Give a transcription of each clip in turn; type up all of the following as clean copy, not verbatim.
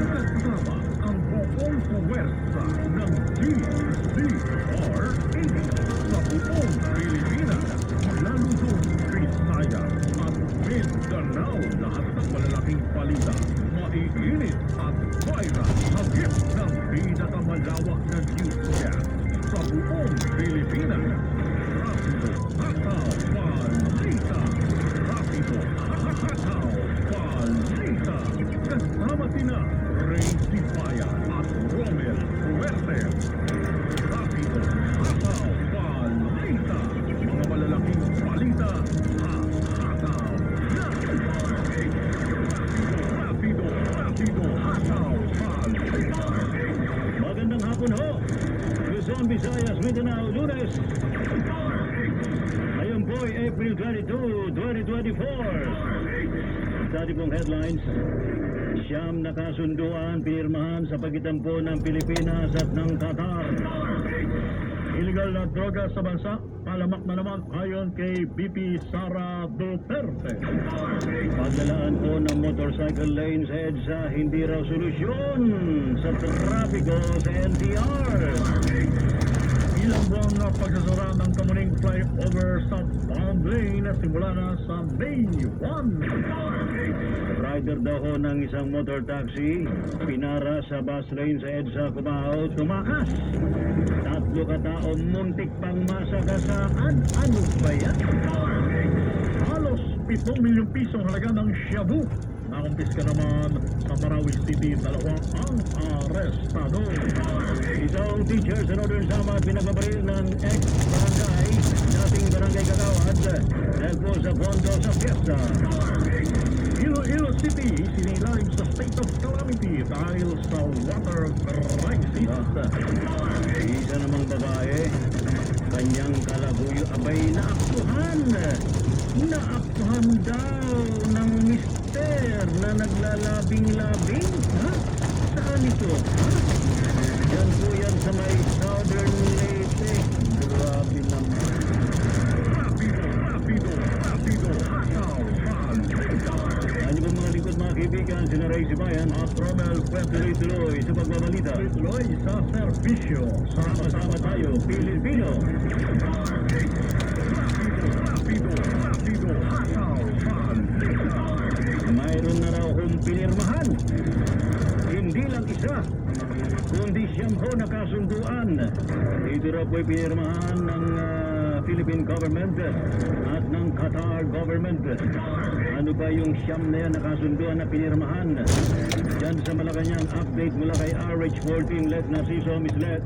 Kasama ang buong puwersa ng DZRH sa buong Pilipinas, mula Luzon, Visayas at Mindanao. Lahat ng malalaking balita, maiinit at viral, hagip ng pinakamalawak na newscast sa buong Pilipinas. Rapido Hataw Balita. Rapido Hataw Balita. Kasama sina Ray Sibayan at Romel Fuertes. Rapido Hataw Balita. Mga malalaking balita, hataw na. Rapido Hataw Balita. Magandang hapon ho, Luzon, Visayas, Mindanao, Lunes. Ngayon po ay April 22, 2024. Sa ating pong headlines, siyam na kasunduan pinirmahan sa pagitan po ng Pilipinas at ng Qatar. Illegal na droga sa bansa, palamak na naman ayon kay BP Sara Duterte. Paglalaan po ng motorcycle lanes sa EDSA, hindi raw solusyon sa trapiko sa NCR. Ilang buwan na pagsasara ng Kamuning flyover sa Palm Lane simula na sa May 1. Rider daw ho ng isang motor taxi, pinara sa bus lane sa EDSA Cubao, tumakas. Tatlo katao muntik pang masagasaan. Ano ba yan? Halos 7 milyong pisong halaga ng shabu. Nakumpiska naman sa Marawi City, dalawang ang arestado. Isang teacher sa Northern Samar pinagbabaril ng ex-barangay, dating barangay Kagawad, dahil po sa pondo sa fiesta. Iloilo City, sinilalim sa state of calamity dahil sa water crisis. Isa namang babae, kanyang kalabuyo abay naaktuhan. Naaktuhan daw ng mister na naglalabing-labing. Ha? Saan ito? Ha? Yan po yan sa may Southern Leyte. Grabe naman. Rapido Hataw Balita. Ano ba mga lingkod mga kaibigan, sina Ray Sibayan at Romel tuloy-tuloy sa pagbabalita. Tuloy sa serbisyo. Sama-sama tayo, Pilipino. Rapido Hataw Balita. Mayroon na raw kung pinirmahan. Hindi lang isa, kundi siyam ho na kasunduan. Ito raw po'y pinirmahan ng Philippine government at ng Qatar government. Ano ba yung siyam na yan na kasunduan na pinirmahan? Diyan sa Malacanang, update mula kay RH14, Let Narciso, Miss Let.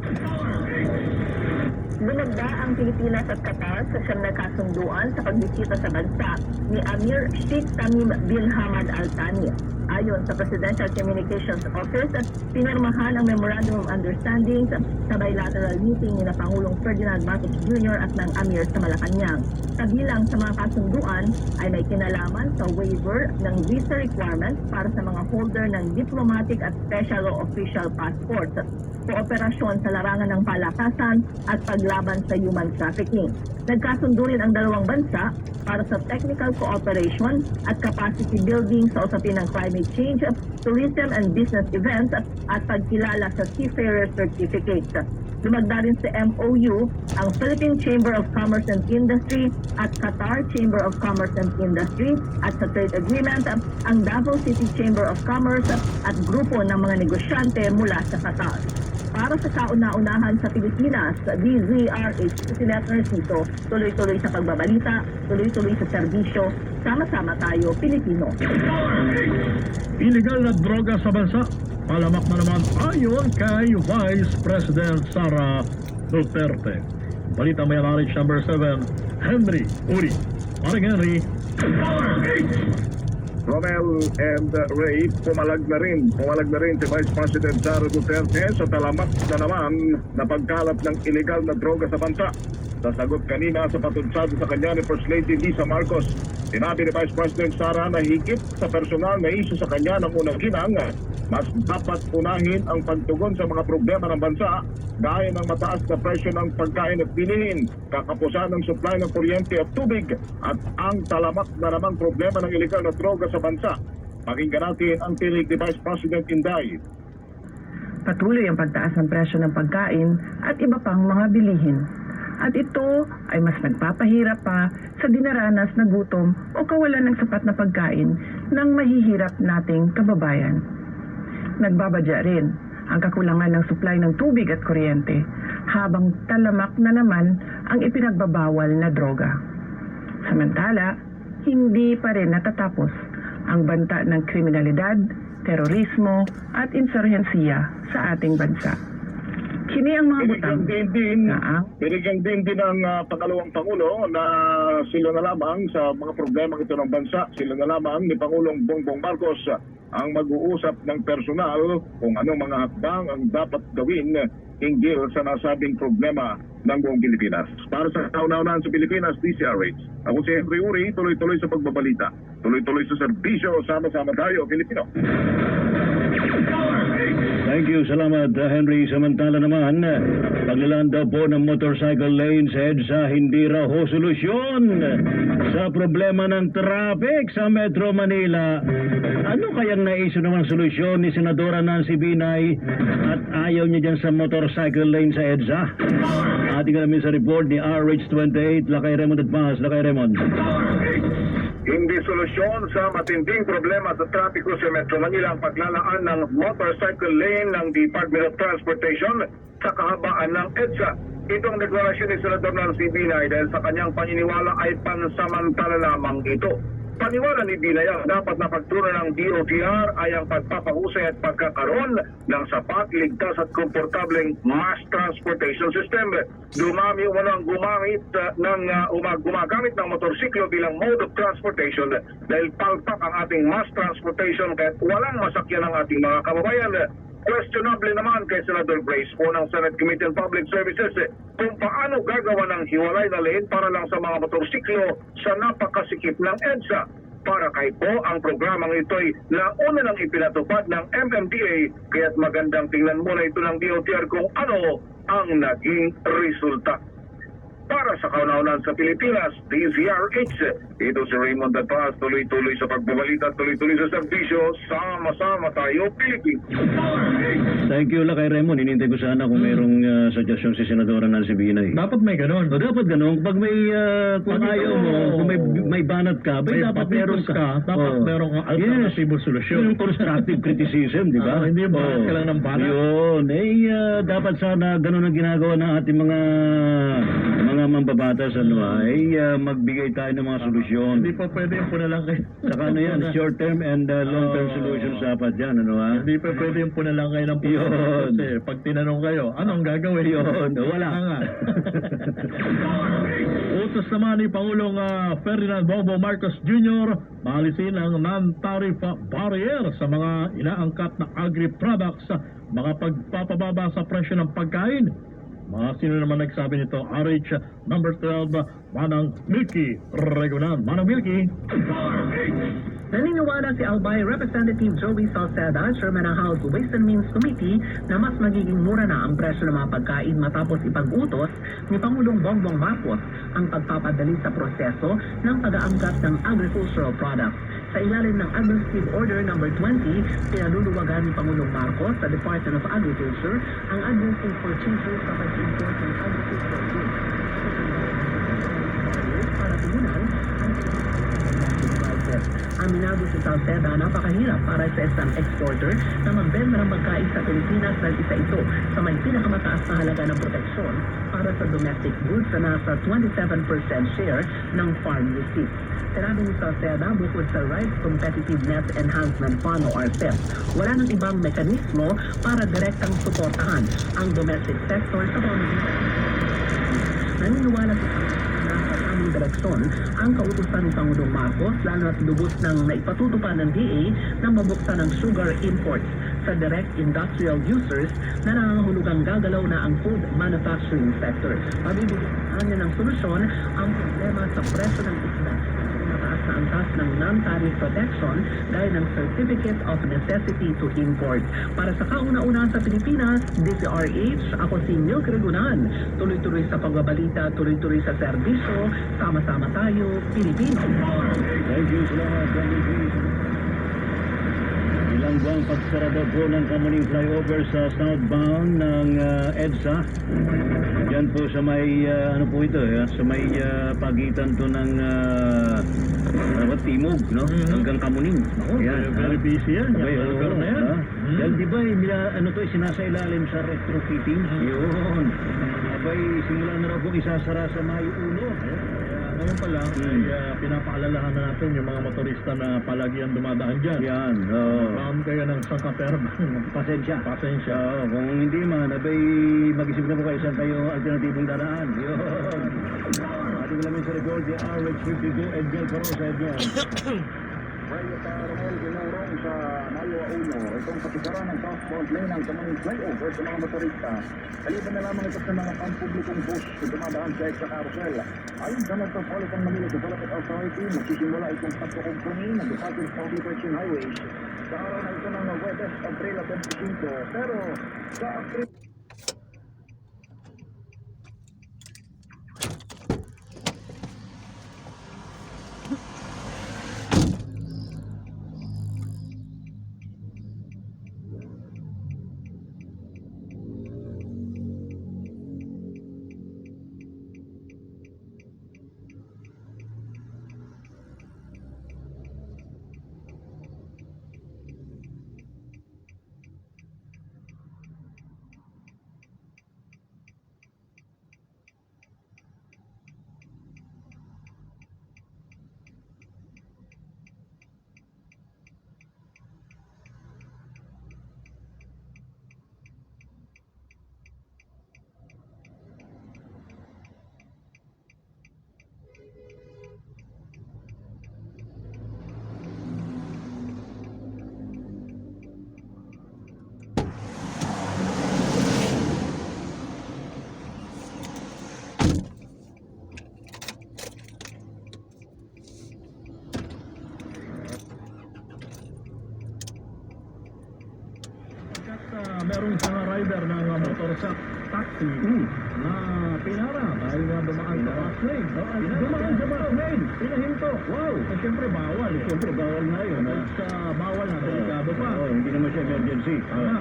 Lumagda ang Pilipinas at Qatar sa siyam na kasunduan sa pagbisita sa bansa ni Amir Sheikh Tamim bin Hamad Al Thani. Ayon sa Presidential Communications Office, pinirmahan ang Memorandum of Understanding sa bilateral meeting ni Pangulong Ferdinand Marcos Jr. at ng Amir sa Malacanang. Kabilang sa mga kasunduan ay may kinalaman sa waiver ng visa requirements para sa mga holder ng diplomatic at special o official passports, kooperasyon sa larangan ng palakasan at paglaban sa human trafficking. Nagkasundo rin ang dalawang bansa para sa technical cooperation at capacity building sa usapin ng climate change, tourism and business events at pagkilala sa Seafarer Certificate. Lumagda rin sa MOU ang Philippine Chamber of Commerce and Industry at Qatar Chamber of Commerce and Industry at sa trade agreement ang Davao City Chamber of Commerce at grupo ng mga negosyante mula sa Qatar. Para sa kauna-unahan sa Pilipinas, DZRH, si Let Narciso, tuloy-tuloy sa pagbabalita, tuloy-tuloy sa serbisyo, sama-sama tayo, Pilipino. Illegal na droga sa bansa, palamak na naman ayon kay Vice President Sara Duterte. Balita may RH number 7, Henry Uri. Maring Henry. Romel and Ray, pumalag na rin si Vice President Sara Duterte sa talamak na naman na pagkalat ng illegal na droga sa bansa. Sa sagot kanina sa patunsado sa kanya ni First Lady Lisa Marcos, sinabi ni Vice President Sara na higit sa personal na isyu sa kanya ng unang ginang, mas dapat unahin ang pagtugon sa mga problema ng bansa gaya ng mataas na presyo ng pagkain at bilihin, kakapusan ng supply ng kuryente at tubig at ang talamak na namang problema ng iligal na droga sa bansa. Pakinggan natin ang tinig ni Vice President Inday. Patuloy ang pagtaas ng presyo ng pagkain at iba pang mga bilihin. At ito ay mas nagpapahirap pa sa dinaranas na gutom o kawalan ng sapat na pagkain ng mahihirap nating kababayan. Nagbabadya rin ang kakulangan ng supply ng tubig at kuryente habang talamak na naman ang ipinagbabawal na droga. Samantala, hindi pa rin natatapos ang banta ng kriminalidad, terorismo at insurhensiya sa ating bansa. Kini ang mga butang Binigyan din ng pangalawang Pangulo na sila na lamang sa mga problema ito ng bansa. Sila na lamang ni Pangulong Bongbong Marcos ang mag-uusap ng personal kung anong mga hakbang ang dapat gawin hinggil sa nasabing problema ng buong Pilipinas. Para sa kauna-unahan sa Pilipinas, DCRH. Ako si Henry Uri, tuloy-tuloy sa pagbabalita. Tuloy-tuloy sa serbisyo, sama-sama tayo, Pilipino. Thank you, salamat Henry. Samantala naman, paglalaan daw po ng motorcycle lane sa EDSA hindi raw ho solusyon sa problema ng traffic sa Metro Manila. Ano kayang naiso namang solusyon ni Senadora Nancy Binay at ayaw niya dyan sa motorcycle lane sa EDSA? Ating alamin sa report ni RH28, Lakay Raymond at Paz. Lakay Raymond. Hindi solusyon sa matinding problema sa trapiko sa Metro Manila ang paglalaan ng motorcycle lane ng Department of Transportation sa kahabaan ng EDSA. Itong deklarasyon ni Senador Nancy Binay dahil sa kanyang paniniwala ay pansamantala lamang ito. Paniwala ni Binay ang dapat na pagturo ng DOTR ay ang pagpapahusay at pagkakaroon ng sapat, ligtas at komportableng mass transportation system. Dumami umano ang gumagamit ng motorsiklo bilang mode of transportation dahil palpak ang ating mass transportation kahit walang masakyan ang ating mga kababayan. Questionable naman kay Senador Grace po ng Senate Committee on Public Services kung paano gagawa ng hiwalay na lane para lang sa mga motorsiklo sa napakasikip ng EDSA. Para kay po ang programang ito'y nauna nang ipinatupad ng MMDA kaya't magandang tingnan muna ito ng DOTR kung ano ang naging resulta. Para sa kauna-unahan sa Pilipinas, DZRH, ito si Raymond Paz, tuloy-tuloy sa pagbabalita, tuloy-tuloy sa serbisyo, sama-sama tayo, Pilipinas. Thank you, Lakay Raymond. Inintay ko sana kung mayroong suggestion si Senadora Nancy Binay. Dapat may ganon. O, dapat ganun. Pag may, kung ayaw mo, kung may banat ka, dapat meron ka. Dapat meron kang alternative solusyon. Yung constructive criticism, di ba? Hindi banat ka lang ng banat. Yun. Dapat sana ganun ang ginagawa ng ating mga mambabatas, magbigay tayo ng mga solusyon. Hindi pa pwede yung punalang kayo. Saka ano yan, short term and long term solutions dapat yan, Hindi pa pwede yung punalang kayo ng punalang. Kasi pag tinanong kayo, anong gagawin? Yun, wala. Utos naman ni Pangulong Ferdinand Bongbong Marcos Jr. maalisin ang non-tariff barrier sa mga inaangkat na agri-products, mga pagpapababa sa presyo ng pagkain. Sino naman nagsabi nito? RH number 12, Manang Milky Regunan. Manang Milky. Naniniwala si Albay Representative Joey Salceda, Chairman ng House Ways and Means Committee, na mas magiging mura na ang presyo ng mga pagkain matapos ipag-utos ni Pangulong Bongbong Marcos ang pagpapadali sa proseso ng pag-aangkat ng agricultural products. Sa ilalim ng Administrative Order No. 20, pinaluluwagan ni Pangulong Marcos sa Department of Agriculture ang administrative procedure sa pag-import ng agricultural goods. Para tugunan ang prices. Aminado si Salceda, napakahirap para sa isang exporter na magbenta ng pagkain sa Pilipinas dahil isa ito sa may pinakamataas na halaga ng proteksyon para sa domestic goods na nasa 27% share ng farm receipts. Sinabi ni Salceda, bukod sa Rice Competitiveness Enhancement Fund o RCEP, wala nang ibang mekanismo para direktang suportahan ang domestic sector sa pamamagitan. Naniniwala si nasa tamang direksyon ang kautusan ni Pangulong Marcos, lalo at lubos ng naipatutupad ng DA na mabuksan ng sugar imports sa direct industrial users na nangangahulugang gagalaw na ang food manufacturing sector. Pabibigyan niya ng solusyon ang problema sa presyo ng isda. Mataas na angkas ng non-tariff protection dahil ng Certificate of Necessity to Import. Para sa kauna-unahan sa Pilipinas, DZRH, ako si Milk Regunan. Tuloy-tuloy sa pagbabalita, tuloy-tuloy sa serbisyo, sama-sama tayo, Pilipino. Thank you, salamat. Ilang buwang pagsarado po ng Kamuning flyover sa southbound ng EDSA. Diyan po sa may, ano po ito, sa may pagitan to ng Timog, no? Hanggang Kamuning. Very busy yan. Abay, Yung lugar na yan. Yan, di ba, ano to, sinasailalim sa retrofitting? Yun. Abay, simula na raw po isasara sa Mayo 1. Ngayon pa lang, pinapaalalahan na natin yung mga motorista na palagi ang dumadaan dyan. Yan, oo. Ma'am kayo ng sangkaperbang. Pasensya. Pasensya. Oo, kung hindi man, abay, mag-isip na po kayo saan tayo alternatibong daraan. Yun. Ating lamin sa record, the RH52, Edgar Carosa, Edgar. Romel Ginurong sa Mayo 1, itong patisara ng southbound lane ng Kamuning flyover sa mga motorista. Kaliban na lamang ito sa mga pampublikong bus na dumadaan sa EDSA Carousel. Ayon sa Metropolitan Manila Development Authority, magsisimula itong pagkukumpuni ng Department of Public Works and Highways sa araw na ito ng Webes, Abril 25. Pero sa April Merong isang rider ng motor sa taxi na pinara dahil nga dumaan sa bus lane. Dumaan sa bus lane, pinahinto. Wow! Eh, siyempre bawal. Siyempre, bawal na yun. Sa bawal na, delikado pa. Oo, hindi naman siya emergency. Tama.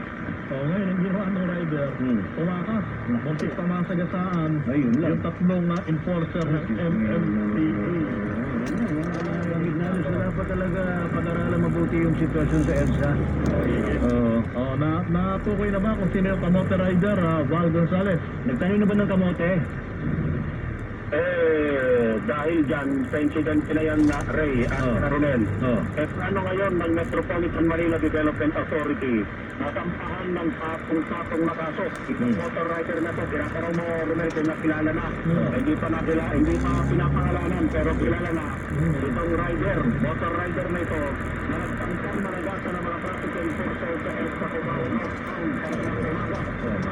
So ngayon, ang ginawa ng rider, tumakas, muntik pa masagasaan Ayun lang. yung tatlong enforcer ng MMDA. Lamig na dapat talaga pag-aralan mabuti yung sitwasyon sa EDSA. Oo. Oh, natukoy na ba kung sino yung kamote rider, Val Gonzales? Nagtanim na ba ng kamote? dahil dyan sa incident na yan na Ray at Ronel. Plano ngayon ng Metropolitan Manila Development Authority na sampahan ng patong-patong na kaso. Itong motor rider na to, tinatanong mo Ronel kung nakilala na. Hindi pa pinapangalanan pero kilala na. Itong rider, motor rider na ito, na nagtangkang malagasan ng mga traffic enforcer sa EDSA Cubao North Town para ng umaga.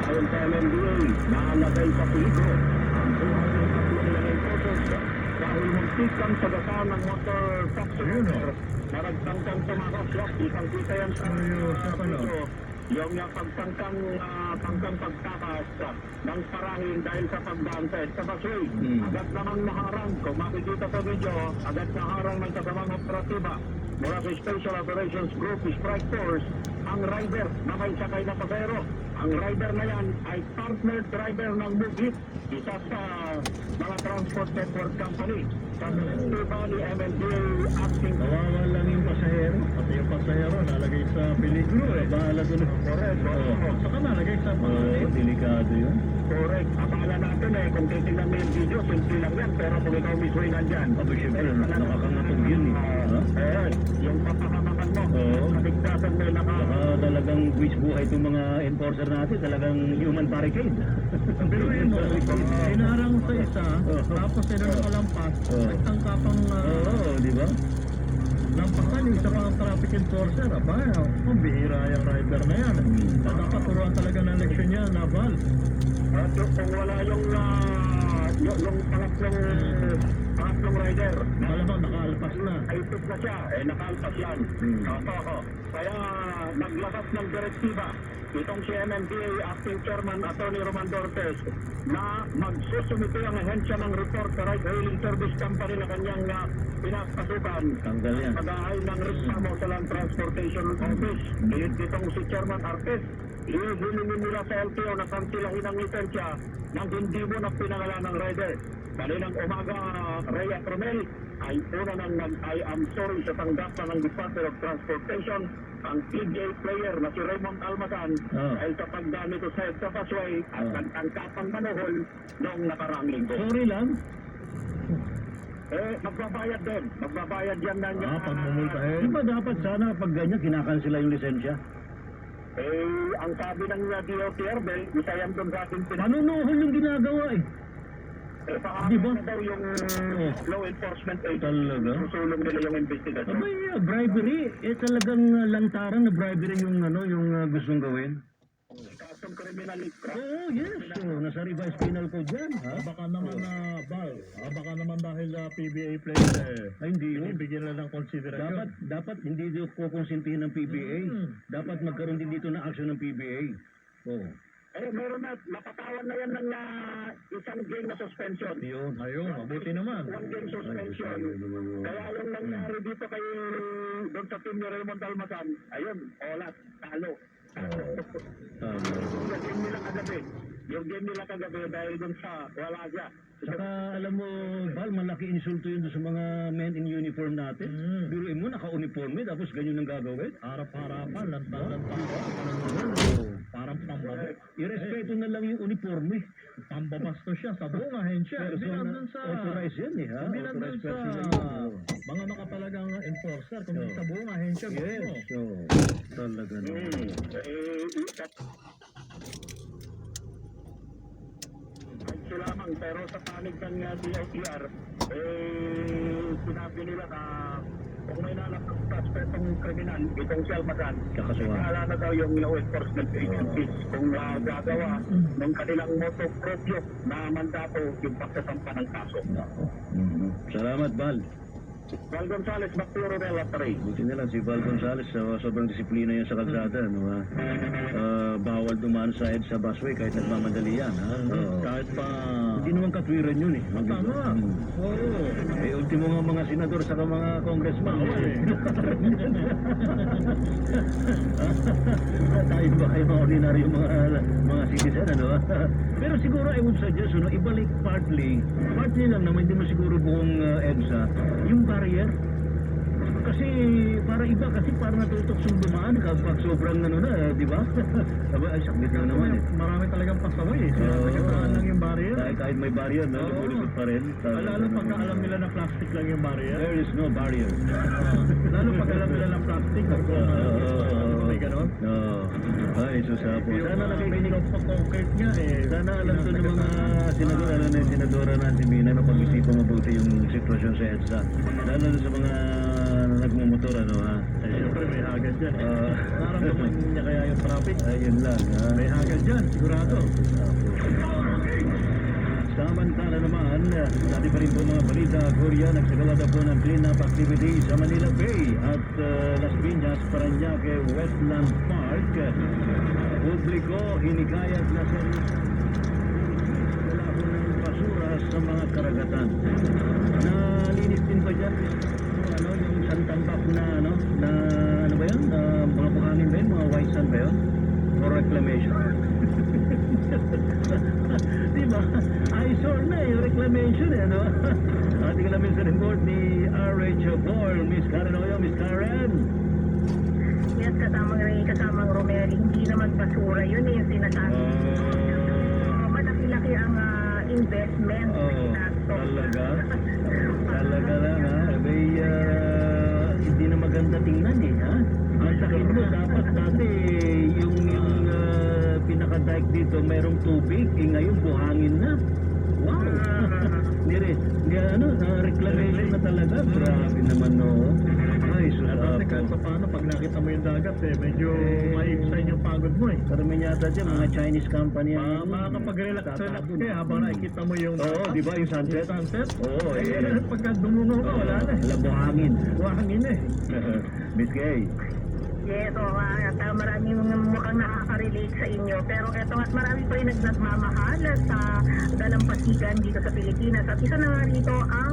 Ayon sa MMDA, naalagay sa peligro ang buhay ng tatlong mga enforcers dahil muntik kang sagasaan ng motor taxi driver na nagtangkang tumakas. Kitang-kita yan sa video. Yung pagtangkang pagtakas ng parahin dahil sa pagdaan sa EDSA busway. Agad naman naharang. Kung makikita sa video, agad naharang ng kasamang operatiba mula sa Special Operations Group Strike Force ang rider na may sakay na pasero. Ang rider na yan ay partner driver ng Mugit, isa sa mga transport network company. Sa Valley MMDA acting. Kawawa lang yung pasahero. Pati yung pasahero nalagay sa peligro Bahala doon. Correct. Saka nalagay sa peligro. Delikado yun. Correct. Akala natin kung titignan mo yung video, simple lang yan. Pero kung ikaw mismo yung nandyan. Aba, syempre, nakakangatog yun Yung papakamakan mo. Oo. Katigtasan mo yung Talagang wish buhay itong mga enforcer natin, talagang human barricade. Pero yun mo, inarang sa isa, tapos sila nakalampas, nagtangka pang di ba? lampasan yung isa pang traffic enforcer. Kung bihira yung rider na yan. Dapat turuan talaga ng leksyon niya, Val. At kung wala yung pangatlong rider, Malamang nakalpas na. ay ipit na siya, nakalpas yan. Kaya naglabas ng direktiba itong si MMDA Acting Chairman Attorney Roman Dortes na magsusumite ang ahensya ng report sa Right Hailing Service Company na kanyang pinapasukan. Tanggal yan. Pag-aay ng reklamo sa Land Transportation Office. Dahil itong si Chairman Artes, ihilingin nila sa LTO na kansilahin ang lisensya nang hindi mo na pinangalan ng rider. Kaninang umaga, Rhea Tromel ay una nang nag-I am sorry sa tanggapan ng Department of Transportation ang PGA player na si Raymond Almasan dahil sa pagdami ko sa EDSA Busway at nagtangkapang manuhol noong nakaraang linggo. Sorry lang. Magbabayad din. Magbabayad yan na niya. Pagmumultahin. Di ba dapat sana pag ganyan kinakansela yung lisensya? Ang sabi ng DOTR, isa yan doon sa ating Panunuhol yung ginagawa eh. Di ba? Daw yung law enforcement agency. Talaga? Susulong nila yung investigation. Abay, bribery. Talagang lantaran na bribery yung gustong gawin. Kasong criminal Oo, yes. So, nasa revised penal code yan, ha? Baka naman Bal, baka naman dahil PBA player Ay, hindi yun. bigyan na ng konsiderasyon. Dapat hindi dito kukonsintihin ng PBA. Dapat magkaroon din dito ng action ng PBA. Oo. Meron na, napatawan na yan ng isang game na suspension. Yun. Ayun, mabuti naman. One game suspension. Kaya yung nangyari dito kay doon sa team ni Raymond Almasan, ayun, olas, talo. Yung game nila kagabi dahil dun sa wala siya. Saka alam mo, Bal, malaki insulto yun doon sa mga men in uniform natin. Biruin mo, naka-uniforme, tapos ganyan ang gagawin. Harap-harapan, lantaran pa. Parang pambabas. Irespeto na lang yung uniforme. Pambabasto siya sa buong ahensya. Hindi nandun sa... Authorized yan eh, ha? Hindi nandun Authorized sa person yan. mga nakatalagang enforcer, kundi sa buong ahensya. Yes, gusto. so, talaga naman. Ay lamang, pero sa panig ng DOTR, sinabi nila na kung may nalakang suspectong kriminal, itong si Almasan, Kakasuhan. kala na daw yung law enforcement agencies kung gagawa ng kanilang moto proprio na mandato yung pagsasampa ng kaso. Salamat, Bal. Val Gonzales, Bacturo Bella 3. Buti na lang si Val Gonzales, sobrang disiplina yan sa kalsada. No, bawal dumaan sa EDSA busway kahit nagmamadali yan. Ha? Kahit pa... Hindi naman katwiran yun eh. Tama. Oo. Ultimo nga mga senador sa mga congressman. Tayo ba kayo mga ordinary mga citizen, ano? Pero siguro I would suggest, ibalik partly lang naman, hindi mo siguro buong EDSA, yung barrier. Kasi para iba, kasi para natutok yung dumaan kapag sobrang di ba? Ay, sakit lang naman eh. Marami talagang pasaway eh. Nagkataan lang yung barrier. Kahit may barrier, lumulipot pa rin. Lalo pagka alam nila na plastic lang yung barrier. There is no barrier. Lalo pag alam nila na plastic, may ganon. Ay, susapo. Sana nakikinig. Sa concrete nga eh. Sana alam to ng mga senador, senadora na si Mina na pag-isipan mabuti yung sitwasyon sa EDSA. Lalo na sa mga nagmumotor, ha? Siyempre may hagad dyan eh. Nararamdaman niya kaya yung traffic. Ayun lang, ha? May hagad dyan, sigurado. Samantala naman, dati pa rin po mga balita, Korea, nagsagawa na po ng clean-up activity sa Manila Bay at Las Piñas, Parañaque, Westland Park. Publiko, hinikayat na sa wala po ng basura sa mga karagatan. Nalinis din ba dyan? Yung santambak na, ano ba yun? Mga buhangin ba yun? Mga white sand ba yun? Or reclamation? Diba? Eyesore na yung reclamation eh, no? Ating alamin sa report ni R.H. Paul, Miss Karen Oyo, Miss Karen. Yes, kasamang Romery, hindi naman basura yun eh, yung sinasabi. Malaki-laki ang investment. Talaga? Talaga lang, ha? May, hindi na maganda tingnan eh, ha? Ang sakit mo, dapat dati yung pinaka-dike dito merong tubig, ngayon buhangin na. Wow! Reclamation na talaga. Grabe naman, no? Ay, Kasi kahit pa paano, pag nakita mo yung dagat medyo maibsan yung pagod mo eh. Karamihan yata dyan, mga Chinese company. Makakapag-relax kaya habang nakikita mo yung... Oo, di ba yung sunset? Sunset? Oo, Pagka dumungo ka, wala na eh. Wala buhangin. Buhangin eh. Miss Kay. Yes, at maraming mukhang nakaka-relate sa inyo. Pero eto at marami pa rin nagmamahal sa dalampasigan dito sa Pilipinas. At isa na nga rito ang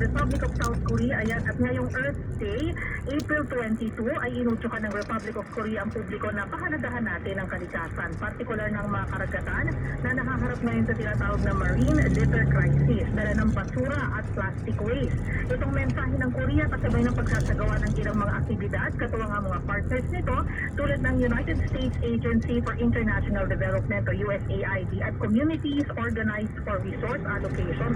Republic of South Korea. Ayan, at ngayong Earth Day, April 22, ay inutukan ng Republic of Korea ang publiko na pahalagahan natin ang kalikasan. Partikular ng mga karagatan na nakaharap ngayon sa tinatawag na marine litter crisis, dala ng basura at plastic waste. Itong mensahe ng Korea kasabay ng pagsasagawa ng ilang mga aktibidad, katuwang ang mga partners nito tulad ng United States Agency for International Development o USAID at Communities Organized for Resource Allocation,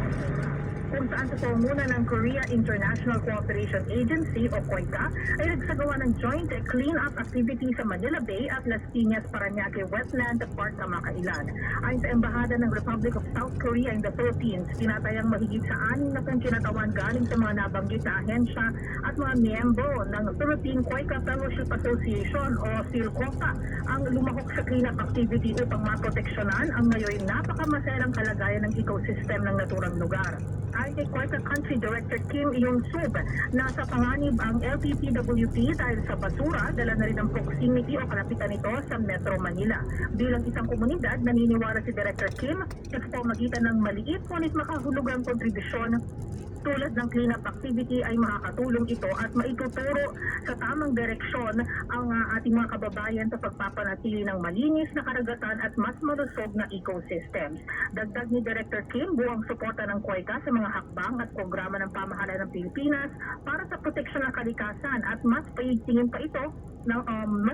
kung saan sa pangunguna ng Korea International Cooperation Agency o COICA ay nagsagawa ng joint clean-up activity sa Manila Bay at Las Piñas, Parañaque Wetland Park, Kamakailan. Ayon sa Embahada ng Republic of South Korea in the Philippines, tinatayang mahigit sa 60 kinatawan galing sa mga nabanggit na ahensya at mga miyembro ng Philippine COICA Fellowship Association o PhilCOFA ang lumahok sa clean-up activity upang maproteksyonan ang ngayon napakamaselang kalagayan ng ecosystem ng naturang lugar. Ayon kay COICA Country Director Kim Yong-sub, nasa panganib ang LPPWP dahil sa basura, dala na rin ang proximity o kalapitan nito sa Metro Manila. Bilang isang komunidad, naniniwala si Director Kim sa pamamagitan ng maliit ngunit makahulugang kontribusyon tulad ng cleanup activity ay makakatulong ito at maituturo sa tamang direksyon ang ating mga kababayan sa pagpapanatili ng malinis na karagatan at mas malusog na ecosystems. Dagdag ni Director Kim, buwang suporta ng COICA sa mga hakbang at programa ng pamahalaan ng Pilipinas para sa proteksyon ng kalikasan at mas paigtingin pa nito ang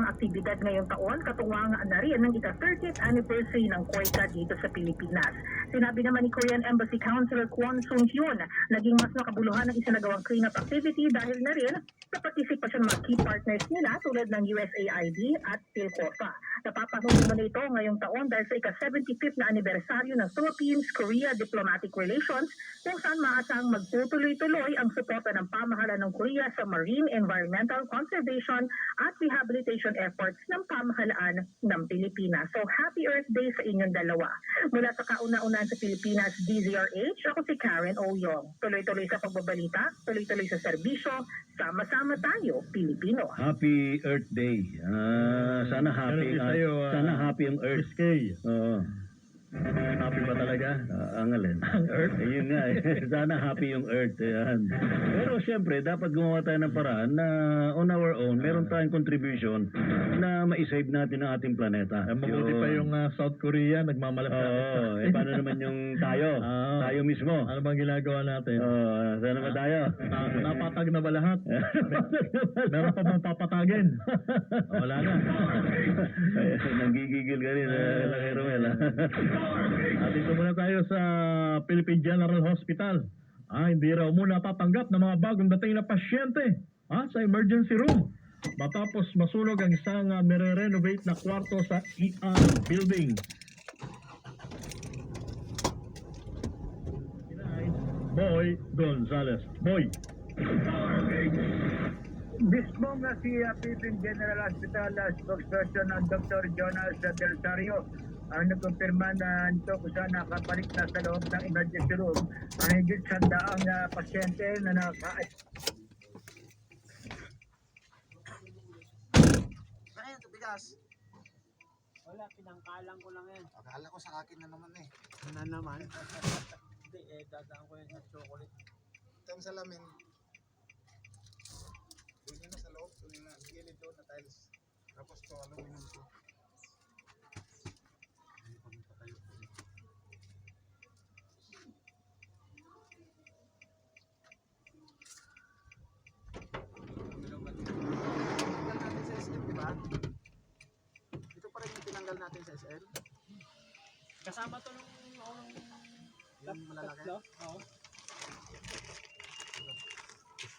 mga aktibidad ngayong taon, katuwang na rin ng ika-30th anniversary ng COICA dito sa Pilipinas. Sinabi naman ni Korean Embassy Councilor Kwon Sung-hyun, naging mas nakabuluhan ang isinagawang cleanup activity dahil na rin sa partisipasyon ng mga key partners nila tulad ng USAID at PhilCOFA. Napapanahon naman ito ngayong taon dahil sa ika-75th na anibersaryo ng Philippines-Korea Diplomatic Relations, kung saan maasang magtutuloy-tuloy ang suporta ng pamahalaan ng Korea sa marine environmental conservation at rehabilitation efforts ng pamahalaan ng Pilipinas. So, happy Earth Day sa inyong dalawa. Mula sa kauna-unahan sa Pilipinas, DZRH, ako si Karen Oyong. Tuloy-tuloy sa pagbabalita, tuloy-tuloy sa serbisyo, sama-sama tayo, Pilipino. Happy Earth Day. Sana happy sana happy ang Earth. SK. Oo. Happy ba talaga? Ang alin. Ang Earth? Ayun nga sana happy yung Earth. Ayan. Pero siyempre, dapat gumawa tayo ng paraan na on our own, meron tayong contribution na ma-save natin ang ating planeta. Mabuti pa yung South Korea, nagmamalasakit. Oo. Paano naman yung tayo? Tayo mismo. Ano bang ginagawa natin? Saan naman tayo? Napatag na ba lahat? Meron pa bang papatagin? Wala na. Nanggigigil ka rin, Laki Romel. At ito muna tayo sa Philippine General Hospital. Hindi raw muna tatanggap ng mga bagong dating na pasyente sa emergency room matapos masunog ang isang mere-renovate na kwarto sa ER building. Boy Gonzales. Boy. Mismo nga si Philippine General Hospital spokesperson ng Dr. Jonas Del Sario ang nagkumpirma na nito kung saan nakabalik na sa loob ng emergency room ang higit 100 pasyente na Ano yan, tubigas? Wala, pinangkalang ko lang yan. Akala ko sa akin na naman eh. Ano naman? Hindi, dadaan ko yan sa chocolate. Itong salamin. Doon yun na sa loob. Doon yun na gilid doon na tiles. Tapos to aluminum to. Hindi pa tayo po. Tinanggal natin sa SL, di ba? Ito pa rin yung tinanggal natin sa SL. Kasama to nung Yung malalaki. tatlo? Oo.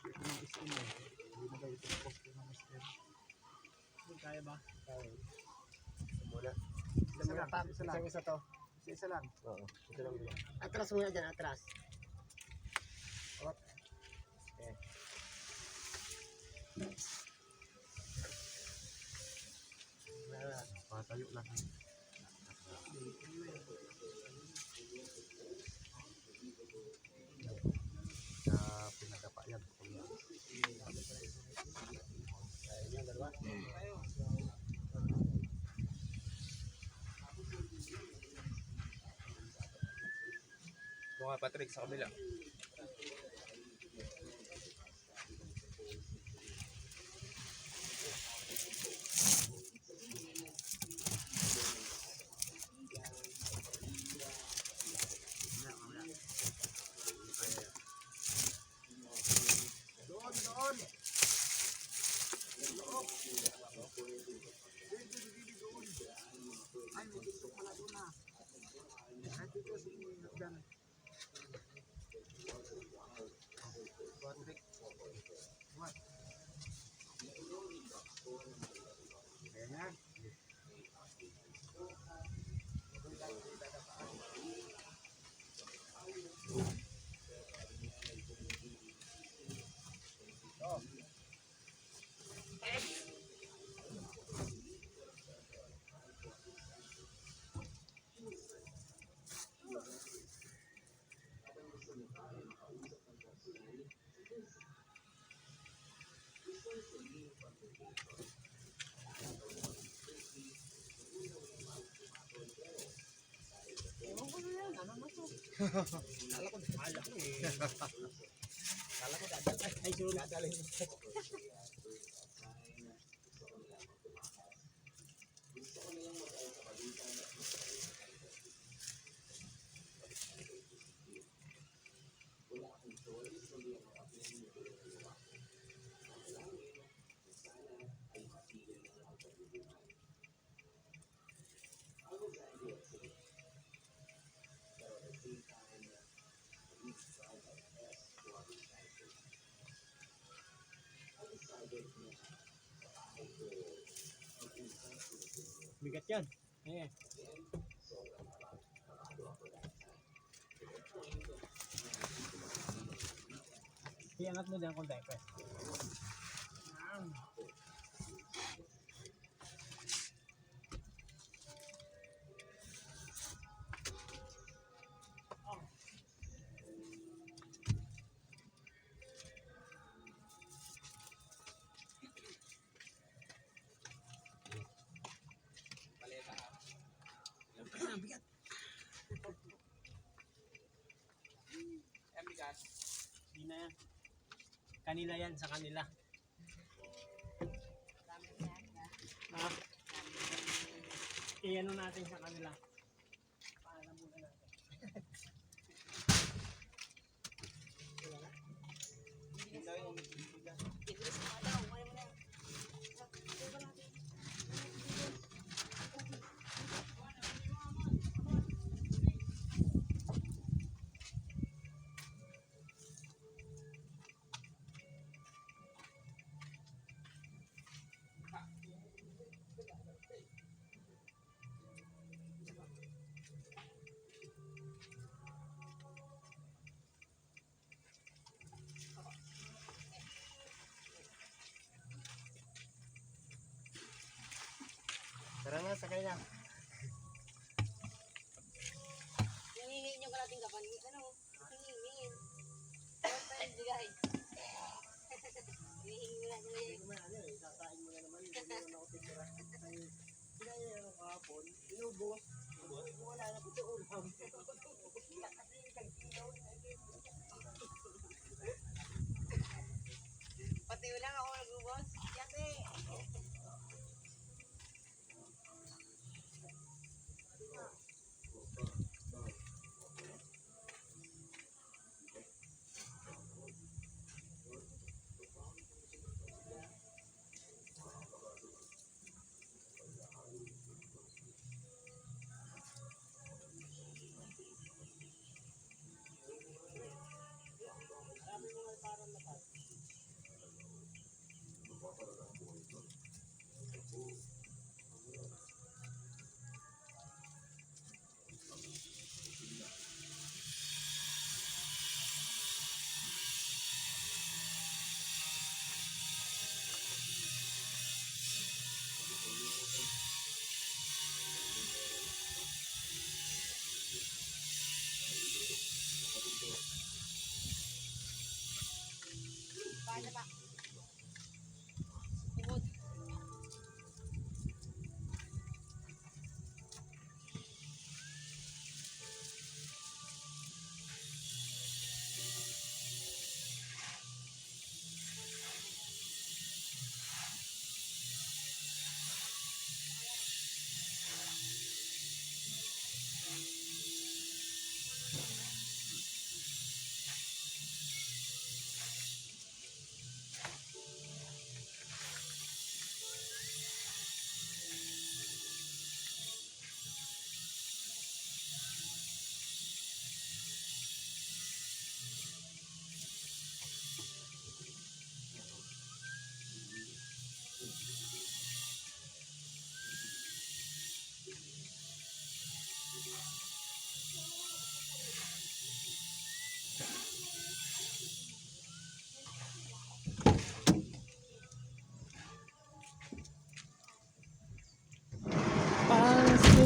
Yung SL eh. Hindi na kayo ito post ng SL. Hindi kaya ba? Mula. Isa lang. Isa lang. Isa to. Isa lang. Oo. Isa lang. Atras muna dyan, atras. Okay. Patayo lang. Pinagapa yan. Mga Patrick sa kabila. Bigat yan. Ayan. Iangat mo dyan kung diaper. Hindi na yan. Kanila yan, sa kanila. Ha? Iyan natin sa kanila. Paalam muna natin. Tara na, sakay na. Nangingi nyo ka natin kapan. Ano? Hingingin. First time bigay. Hinihingi mo natin ngayon. Hindi ano eh, sakain mo na naman. Hindi mo na ako titira. Pinaya ano kahapon, inubos. Wala na po sa ulam. Kasi kagsilaw na Pati wala ako nag-ubos. Yate!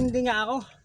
hindi nga ako.